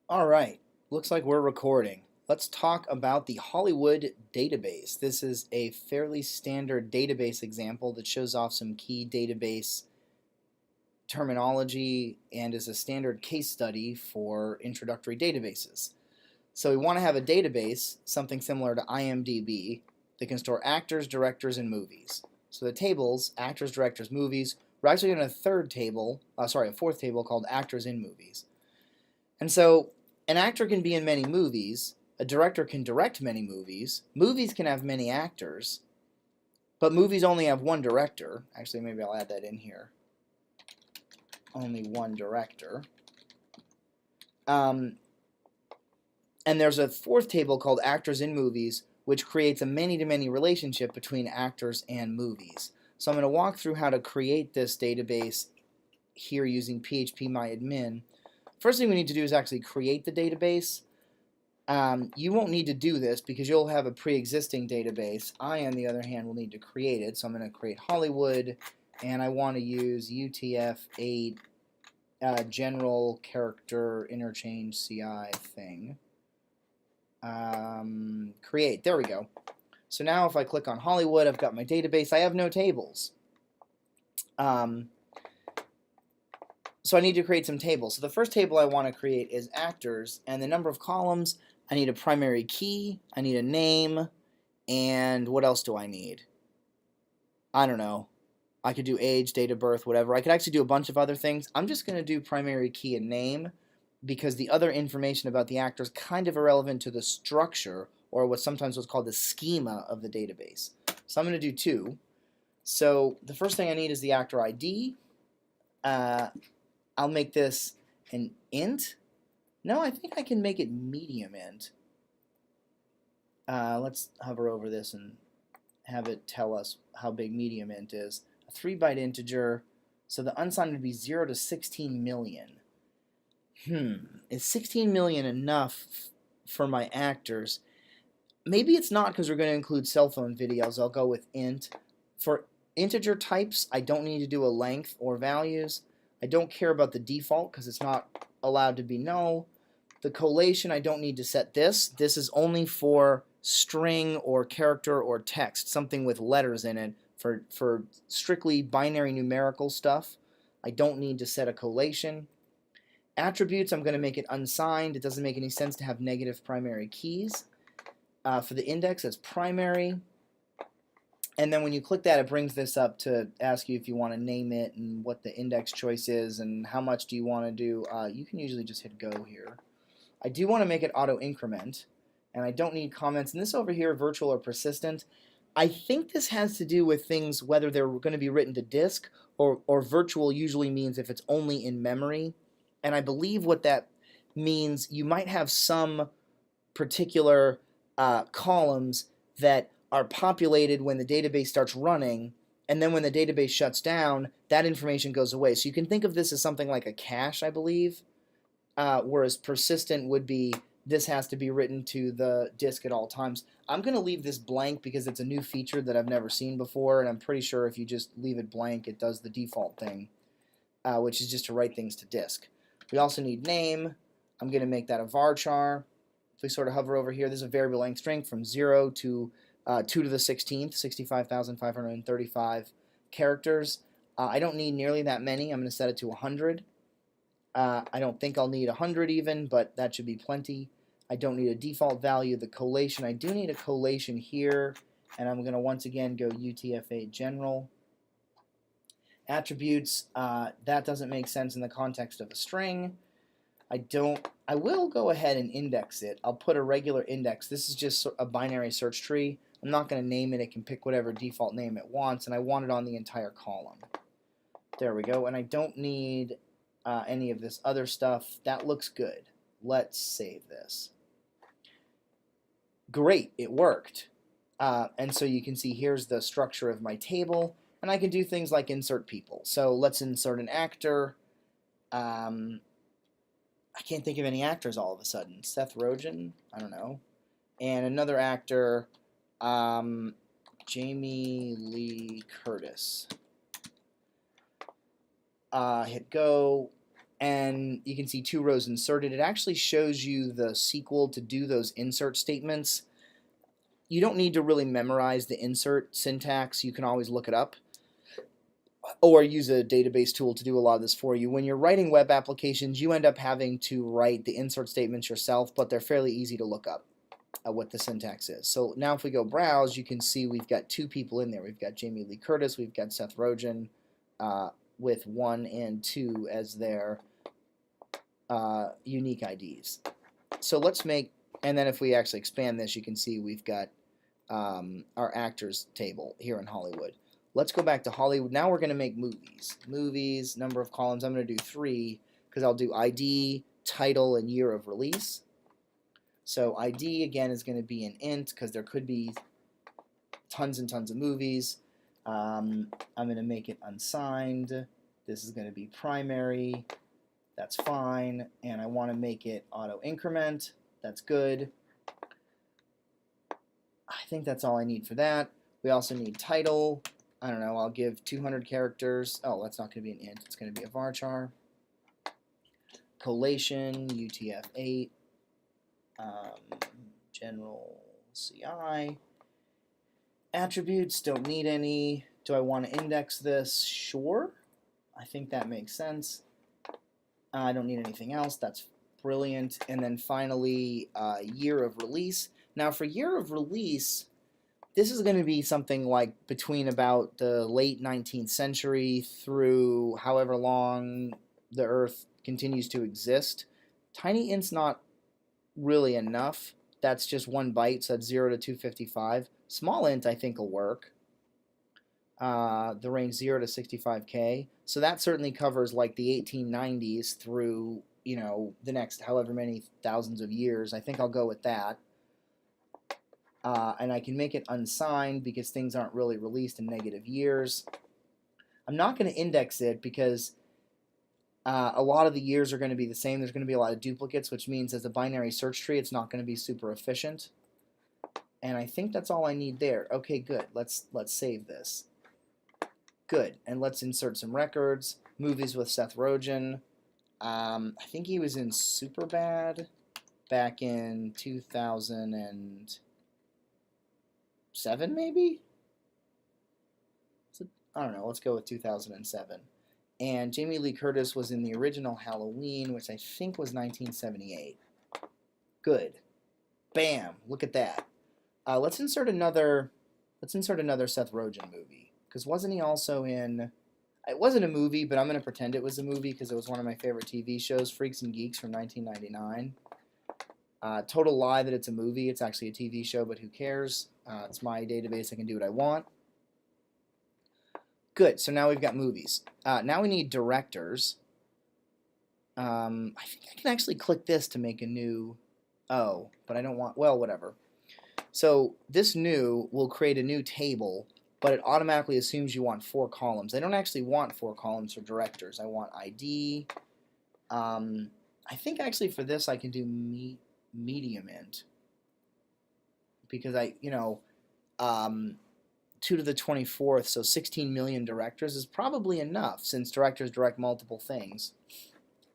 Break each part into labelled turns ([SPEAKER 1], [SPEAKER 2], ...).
[SPEAKER 1] All right, looks like we're recording. Let's talk about the Hollywood database. This is a fairly standard database example that shows off some key database terminology and is a standard case study for introductory databases. So we want to have a database, something similar to IMDb, that can store actors, directors, and movies. So the tables, actors, directors, movies, we're actually in a fourth table called actors in movies. And so an actor can be in many movies, a director can direct many movies, movies can have many actors, but movies only have one director. Actually, maybe I'll add that in here. Only one director. And there's a fourth table called actors in movies, which creates a many-to-many relationship between actors and movies. So I'm going to walk through how to create this database here using phpmyadmin. First thing we need to do is actually create the database. You won't need to do this because you'll have a pre-existing database. I, on the other hand, will need to create it. So I'm going to create Hollywood, and I want to use UTF-8 general character interchange CI thing. Create. There we go. So now if I click on Hollywood, I've got my database. I have no tables. So I need to create some tables. So the first table I want to create is actors, and the number of columns, I need a primary key, I need a name, and what else do I need? I don't know. I could do age, date of birth, whatever. I could actually do a bunch of other things. I'm just going to do primary key and name because the other information about the actor is kind of irrelevant to the structure or what's called the schema of the database. So I'm going to do two. So the first thing I need is the actor ID. I'll make this an int. No, I think I can make it medium int. Let's hover over this and have it tell us how big medium int is. A 3-byte integer. So the unsigned would be 0 to 16 million. Is 16 million enough for my actors? Maybe it's not because we're going to include cell phone videos. I'll go with int. For integer types, I don't need to do a length or values. I don't care about the default because it's not allowed to be null. The collation, I don't need to set this. This is only for string or character or text, something with letters in it. For strictly binary numerical stuff, I don't need to set a collation. Attributes, I'm going to make it unsigned. It doesn't make any sense to have negative primary keys. For the index, it's primary. And then when you click that, it brings this up to ask you if you want to name it and what the index choice is and how much do you want to do. You can usually just hit go here. I do want to make it auto increment, and I don't need comments. And this over here, virtual or persistent, I think this has to do with things whether they're going to be written to disk or virtual usually means if it's only in memory. And I believe what that means, you might have some particular columns that are populated when the database starts running, and then when the database shuts down, that information goes away. So you can think of this as something like a cache, I believe, whereas persistent would be this has to be written to the disk at all times. I'm going to leave this blank because it's a new feature that I've never seen before, and I'm pretty sure if you just leave it blank, it does the default thing, which is just to write things to disk. We also need name. I'm going to make that a varchar. If we sort of hover over here, this is a variable length string from 0 to 2 to the 16th, 65,535 characters. I don't need nearly that many. I'm going to set it to 100. I don't think I'll need 100 even, but that should be plenty. I don't need a default value. The collation, I do need a collation here, and I'm going to once again go UTF-8 general. Attributes, that doesn't make sense in the context of a string. I will go ahead and index it. I'll put a regular index. This is just a binary search tree. I'm not going to name it. It can pick whatever default name it wants, and I want it on the entire column. There we go, and I don't need any of this other stuff. That looks good. Let's save this. Great, it worked. And so you can see here's the structure of my table, and I can do things like insert people. So let's insert an actor. I can't think of any actors all of a sudden. Seth Rogen? I don't know. And another actor, Jamie Lee Curtis. Hit go. and you can see 2 rows inserted. It actually shows you the sequel to do those insert statements. You don't need to really memorize the insert syntax. You can always look it up or use a database tool to do a lot of this for you. When you're writing web applications, you end up having to write the insert statements yourself, but they're fairly easy to look up what the syntax is. So now if we go browse, you can see we've got 2 people in there. We've got Jamie Lee Curtis, we've got Seth Rogen with 1 and 2 as their unique IDs. So let's make, and then if we actually expand this, you can see we've got our actors table here in Hollywood. Let's go back to Hollywood. Now we're going to make movies. Movies, number of columns. I'm going to do 3 because I'll do ID, title, and year of release. So ID, again, is going to be an int because there could be tons and tons of movies. I'm going to make it unsigned. This is going to be primary. That's fine. And I want to make it auto increment. That's good. I think that's all I need for that. We also need title. I don't know, I'll give 200 characters. Oh, that's not going to be an int. It's going to be a varchar. Collation, UTF-8. General CI. Attributes, don't need any. Do I want to index this? Sure. I think that makes sense. I don't need anything else. That's brilliant. And then finally, year of release. Now for year of release, this is going to be something like between about the late 19th century through however long the Earth continues to exist. Tiny int's not really enough. That's just 1 byte, so that's 0 to 255. Small int I think will work. The range 0 to 65K. So that certainly covers like the 1890s through, you know, the next however many thousands of years. I think I'll go with that. And I can make it unsigned because things aren't really released in negative years. I'm not going to index it because a lot of the years are going to be the same. There's going to be a lot of duplicates, which means as a binary search tree, it's not going to be super efficient. And I think that's all I need there. Okay, good. Let's save this. Good. And let's insert some records. Movies with Seth Rogen. I think he was in Superbad back in 2007, maybe? I don't know. Let's go with 2007. And Jamie Lee Curtis was in the original Halloween, which I think was 1978. Good. Bam. Look at that. Let's insert another Seth Rogen movie. Because wasn't he also in... It wasn't a movie, but I'm going to pretend it was a movie because it was one of my favorite TV shows, Freaks and Geeks from 1999. Total lie that it's a movie. It's actually a TV show, but who cares? It's my database. I can do what I want. Good. So now we've got movies. Now we need directors. I think I can actually click this to make a new... Oh, but I don't want... Well, whatever. So this new will create a new table, but it automatically assumes you want 4 columns. I don't actually want 4 columns for directors. I want ID. I think actually for this I can do medium int. Because 2 to the 24th, so 16 million directors is probably enough since directors direct multiple things.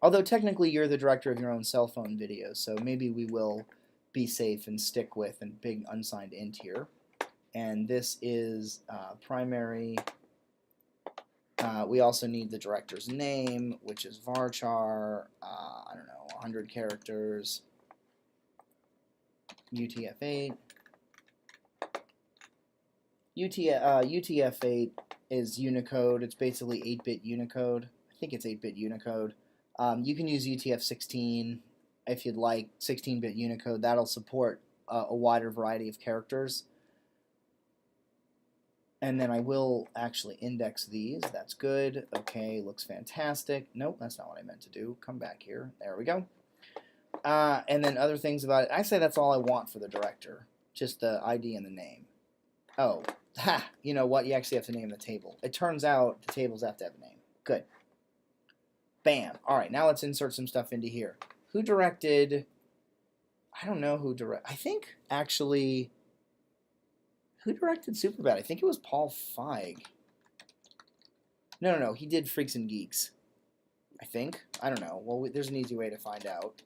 [SPEAKER 1] Although technically you're the director of your own cell phone videos, so maybe we will be safe and stick with a big unsigned int here. And this is primary. We also need the director's name, which is varchar, I don't know, 100 characters, UTF-8. UTF-8 is Unicode. It's basically 8-bit Unicode. I think it's 8-bit Unicode. You can use UTF-16 if you'd like, 16-bit Unicode. That'll support a wider variety of characters. And then I will actually index these. That's good. Okay, looks fantastic. Nope, that's not what I meant to do. Come back here. There we go. And then other things about it. I say that's all I want for the director. Just the ID and the name. Oh, you know what? You actually have to name the table. It turns out the tables have to have a name. Good. Bam. All right, now let's insert some stuff into here. Who directed... I don't know who directed... I think, actually... Who directed Superbad? I think it was Paul Feig. No, he did Freaks and Geeks. I think. I don't know. Well, there's an easy way to find out.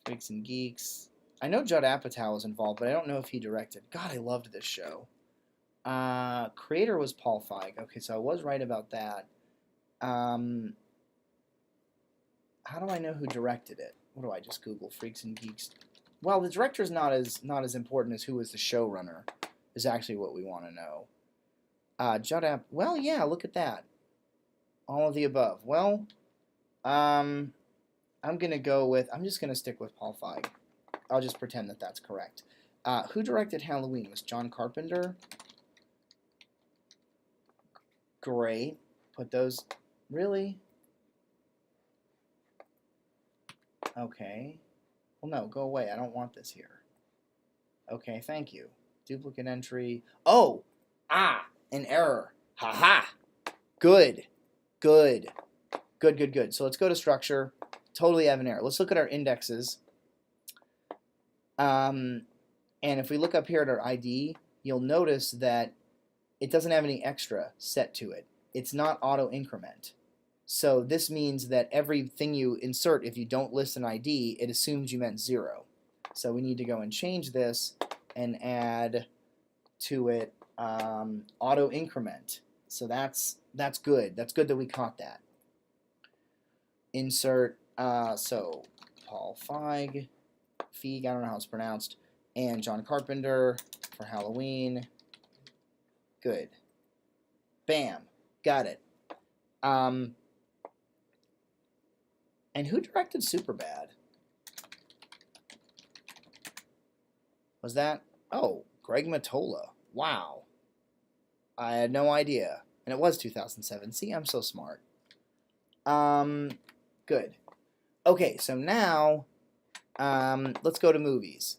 [SPEAKER 1] Freaks and Geeks. I know Judd Apatow was involved, but I don't know if he directed. God, I loved this show. Creator was Paul Feig. Okay, so I was right about that. How do I know who directed it? What do I just Google? Freaks and Geeks. Well, the director's not as important as who was the showrunner. Is actually what we want to know. Judd Apatow. Well, yeah, look at that. All of the above. Well, I'm gonna go with. I'm just gonna stick with Paul Feig. I'll just pretend that that's correct. Who directed Halloween? Was John Carpenter? Great. Put those. Really? Okay. Well, no, go away. I don't want this here. Okay, thank you. Duplicate entry. Oh! An error. Ha-ha! Good. Good. Good, good, good. So let's go to structure. Totally have an error. Let's look at our indexes. And if we look up here at our ID, you'll notice that it doesn't have any extra set to it. It's not auto increment. So this means that everything you insert, if you don't list an ID, it assumes you meant 0. So we need to go and change this and add to it auto increment. So that's good. That's good that we caught that. Insert, so Paul Feig, I don't know how it's pronounced, and John Carpenter for Halloween. Good. Bam. Got it. And who directed Superbad? Was that? Oh, Greg Mottola. Wow. I had no idea. And it was 2007. See, I'm so smart. Good. Okay, so now let's go to movies.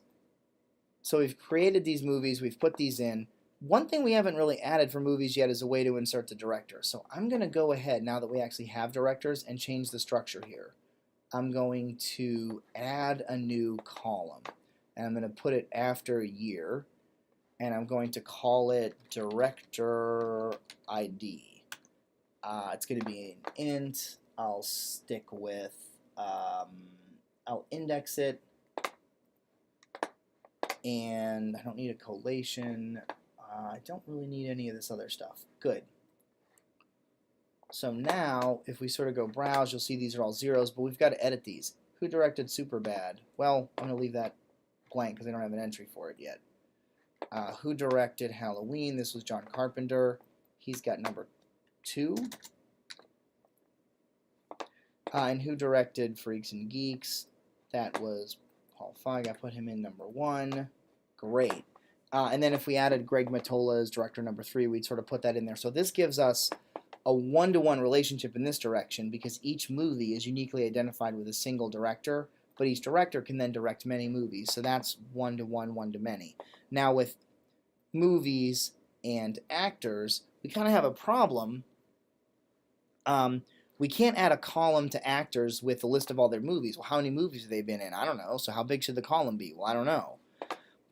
[SPEAKER 1] So we've created these movies. We've put these in. One thing we haven't really added for movies yet is a way to insert the director. So I'm going to go ahead, now that we actually have directors, and change the structure here. I'm going to add a new column. And I'm going to put it after year. And I'm going to call it Director ID. It's going to be an int. I'll stick with, I'll index it. And I don't need a collation. I don't really need any of this other stuff. Good. So now, if we sort of go browse, you'll see these are all zeros, but we've got to edit these. Who directed Superbad? Well, I'm going to leave that blank because I don't have an entry for it yet. Who directed Halloween? This was John Carpenter. He's got number 2. And who directed Freaks and Geeks? That was Paul Feig. I put him in number 1. Great. And then if we added Greg Mottola as director number 3, we'd sort of put that in there. So this gives us a one-to-one relationship in this direction because each movie is uniquely identified with a single director, but each director can then direct many movies. So that's one-to-one, one-to-many. Now with movies and actors, we kind of have a problem. We can't add a column to actors with a list of all their movies. Well, how many movies have they been in? I don't know. So how big should the column be? Well, I don't know.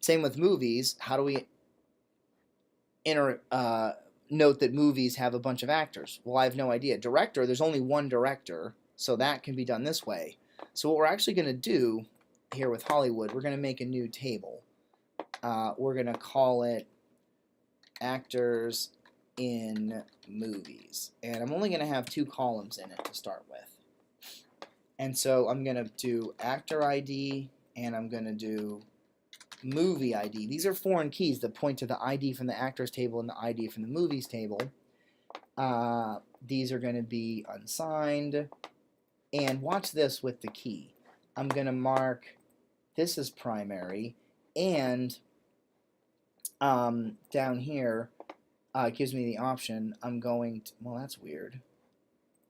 [SPEAKER 1] Same with movies. How do we note that movies have a bunch of actors? Well, I have no idea. Director, there's only one director, so that can be done this way. So what we're actually going to do here with Hollywood, we're going to make a new table. We're going to call it Actors in Movies. And I'm only going to have 2 columns in it to start with. And so I'm going to do Actor ID, and I'm going to do Movie ID. These are foreign keys that point to the ID from the actors table and the ID from the movies table. These are going to be unsigned. And watch this with the key. I'm going to mark this as primary, and down here it gives me the option. I'm going to, well, that's weird.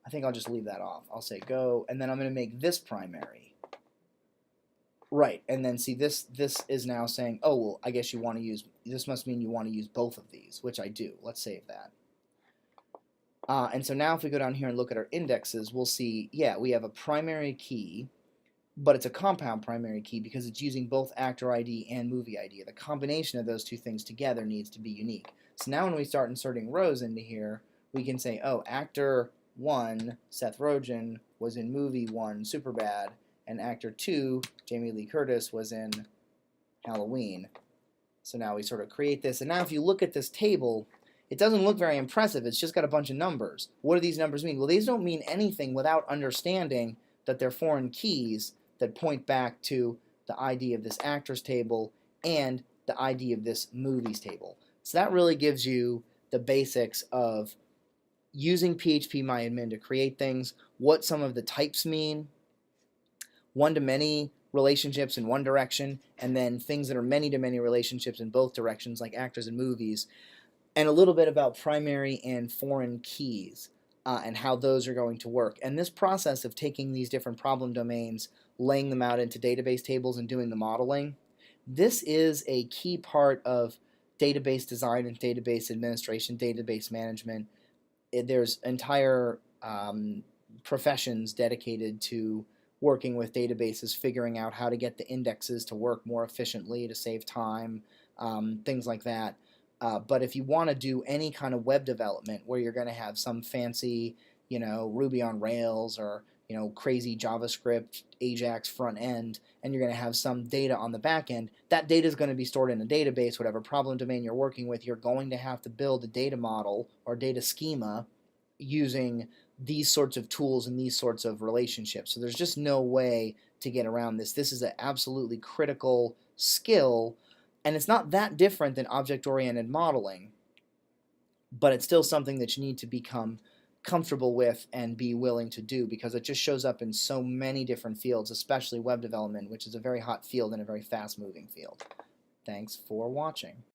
[SPEAKER 1] I think I'll just leave that off. I'll say go, and then I'm going to make this primary. Right, and then see this is now saying, oh, well, I guess you want to use, this must mean you want to use both of these, which I do. Let's save that. And so now if we go down here and look at our indexes, we'll see, yeah, we have a primary key, but it's a compound primary key because it's using both actor ID and movie ID. The combination of those 2 things together needs to be unique. So now when we start inserting rows into here, we can say, oh, actor 1, Seth Rogen, was in movie 1, Superbad, and actor 2, Jamie Lee Curtis, was in Halloween. So now we sort of create this, and now if you look at this table, it doesn't look very impressive. It's just got a bunch of numbers. What do these numbers mean? Well, these don't mean anything without understanding that they're foreign keys that point back to the ID of this actors table and the ID of this movies table. So that really gives you the basics of using phpmyadmin to create things, what some of the types mean, one-to-many relationships in one direction, and then things that are many-to-many relationships in both directions, like actors and movies, and a little bit about primary and foreign keys and how those are going to work. And this process of taking these different problem domains, laying them out into database tables and doing the modeling, this is a key part of database design and database administration, database management. There's entire professions dedicated to working with databases, figuring out how to get the indexes to work more efficiently to save time, things like that. But if you want to do any kind of web development where you're going to have some fancy, Ruby on Rails or, crazy JavaScript, Ajax front end, and you're going to have some data on the back end, that data is going to be stored in a database. Whatever problem domain you're working with, you're going to have to build a data model or data schema using these sorts of tools and these sorts of relationships. So there's just no way to get around this. This is an absolutely critical skill, and it's not that different than object-oriented modeling, but it's still something that you need to become comfortable with and be willing to do, because it just shows up in so many different fields, especially web development, which is a very hot field and a very fast-moving field. Thanks for watching.